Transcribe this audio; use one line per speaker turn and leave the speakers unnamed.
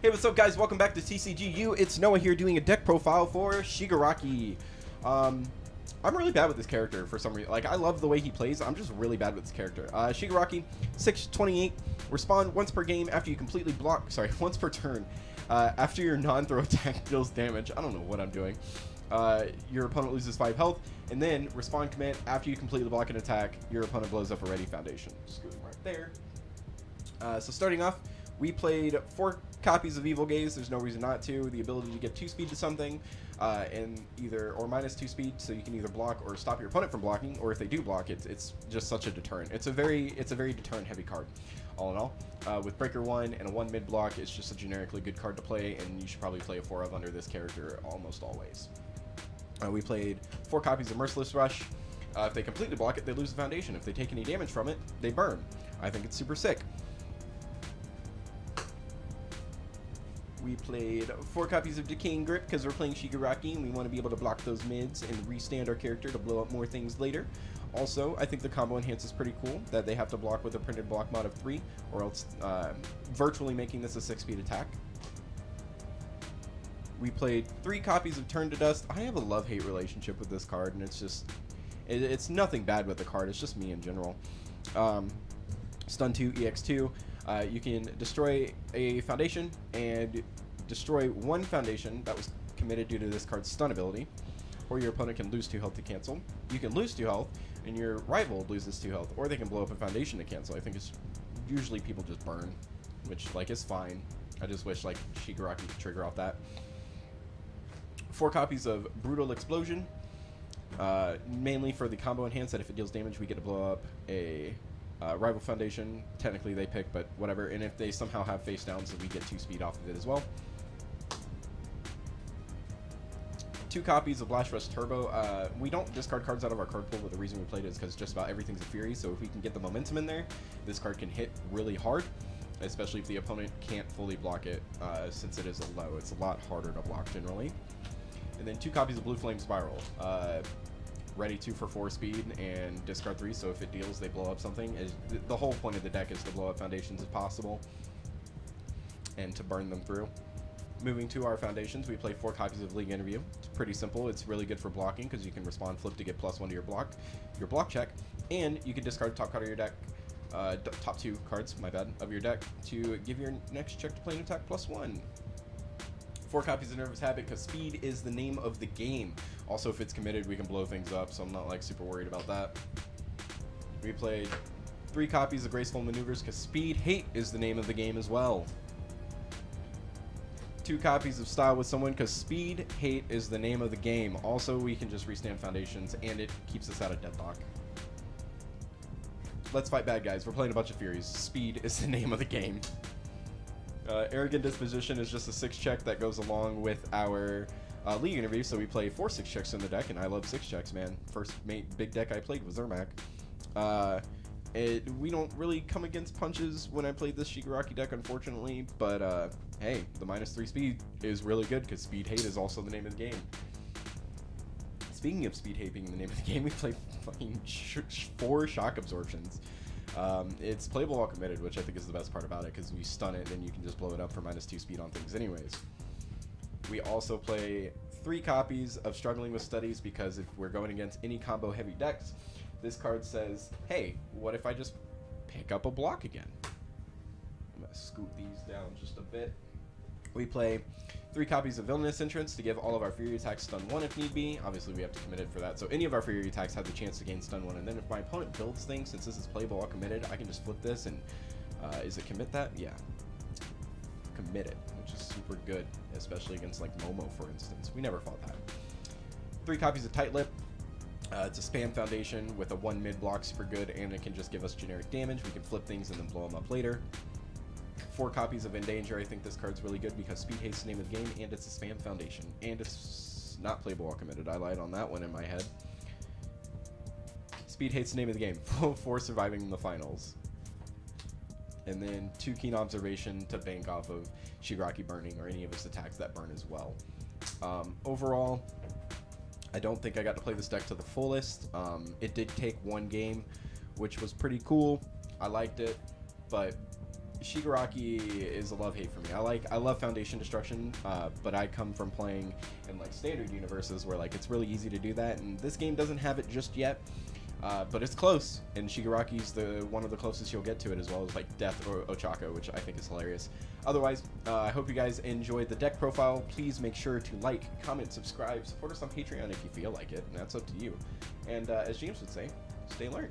Hey, what's up, guys? Welcome back to TCGU. It's Noah here doing a deck profile for Shigaraki. I'm really bad with this character for some reason. Like, I love the way he plays. I'm just really bad with this character. Shigaraki, 628. Respond once per game after you completely block. Sorry, once per turn. After your non-throw attack deals damage. I don't know what I'm doing. Your opponent loses 5 health. And then respond command after you completely block an attack. Your opponent blows up a ready foundation. Scooting right there. So starting off, we played 4 copies of Evil Gaze. There's no reason not to. The ability to get 2 speed to something, and minus 2 speed, so you can either block or stop your opponent from blocking. Or if they do block, it's just such a deterrent. It's a very deterrent heavy card, all in all. With Breaker 1 and a 1 mid block, it's just a generically good card to play, and you should probably play a 4 of under this character almost always. We played 4 copies of Merciless Rush. If they completely block it, they lose the foundation. If they take any damage from it, they burn. I think it's super sick. We played 4 copies of Decaying Grip because we're playing Shigaraki and we want to be able to block those mids and restand our character to blow up more things later. Also, I think the combo enhance is pretty cool that they have to block with a printed block mod of 3 or else virtually making this a 6-speed attack. We played 3 copies of Turn to Dust. I have a love-hate relationship with this card, and it's just, it's nothing bad with the card, it's just me in general. Stun 2, EX2. You can destroy a foundation and destroy 1 foundation that was committed due to this card's stun ability, or your opponent can lose 2 health to cancel. You can lose 2 health, and your rival loses 2 health, or they can blow up a foundation to cancel. I think it's usually people just burn, which like is fine. I just wish like Shigaraki could trigger off that. 4 copies of Brutal Explosion, mainly for the combo enhance that if it deals damage, we get to blow up a rival foundation. Technically they pick, but whatever. And if they somehow have face down, so we get 2 speed off of it as well. 2 copies of Blast Rush Turbo. We don't discard cards out of our card pool, but the reason we played it is because just about everything's a Fury, so if we can get the momentum in there, this card can hit really hard, especially if the opponent can't fully block it, since it is a low. It's a lot harder to block generally. And then 2 copies of Blue Flame Spiral. Ready 2 for 4 speed and discard 3, so if it deals, they blow up something. The whole point of the deck is to blow up foundations if possible and to burn them through. Moving to our foundations, we play 4 copies of League Interview. It's pretty simple. It's really good for blocking because you can respond flip to get +1 to your block check, and you can discard top card of your deck, top 2 cards, my bad, of your deck to give your next check to play an attack +1. 4 copies of Nervous Habit because speed is the name of the game. Also, if it's committed, we can blow things up, so I'm not like super worried about that. We played 3 copies of Graceful Maneuvers because speed hate is the name of the game as well. 2 copies of Style with Someone because speed hate is the name of the game. Also, we can just restand foundations and it keeps us out of deadlock. Let's fight bad guys. We're playing a bunch of Furies. Speed is the name of the game. Arrogant Disposition is just a 6 check that goes along with our League Interview, so we play 4 6 checks in the deck, and I love 6 checks, man. First big deck I played was Zermac. We don't really come against punches when I played this Shigaraki deck, unfortunately, but hey, the -3 speed is really good because speed hate is also the name of the game. Speaking of speed hate being the name of the game, we played fucking 4 shock absorptions. It's playable while committed, which I think is the best part about it because we stun it and you can just blow it up for -2 speed on things anyways. We also play 3 copies of Struggling with Studies because if we're going against any combo heavy decks, this card says, hey, what if I just pick up a block again? I'm going to scoot these down just a bit. We play 3 copies of Villainous Entrance to give all of our Fury attacks stun 1 if need be. Obviously, we have to commit it for that. So any of our Fury attacks have the chance to gain stun 1. And then if my opponent builds things, since this is playable while committed, I can just flip this and, is it commit that? Yeah. Commit it, which is super good, especially against like Momo, for instance. We never fought that. 3 copies of Tight Lip. It's a spam foundation with a 1 mid block, super good, and it can just give us generic damage. We can flip things and then blow them up later. 4 copies of Endanger. I think this card's really good because speed hates the name of the game, and it's a spam foundation, and it's not playable while committed. I lied on that one in my head. Speed hates the name of the game for surviving the finals. And then 2 Keen Observation to bank off of Shigaraki burning or any of his attacks that burn as well. Overall, I don't think I got to play this deck to the fullest. It did take 1 game, which was pretty cool. I liked it, but Shigaraki is a love-hate for me. I love Foundation Destruction, but I come from playing in like standard UniVersus where like it's really easy to do that, and this game doesn't have it just yet. But it's close, and Shigaraki's one of the closest you'll get to it, as well as like Death or Ochako, which I think is hilarious. Otherwise, I hope you guys enjoyed the deck profile. Please make sure to like, comment, subscribe, support us on Patreon if you feel like it, and that's up to you. And as James would say, stay alert.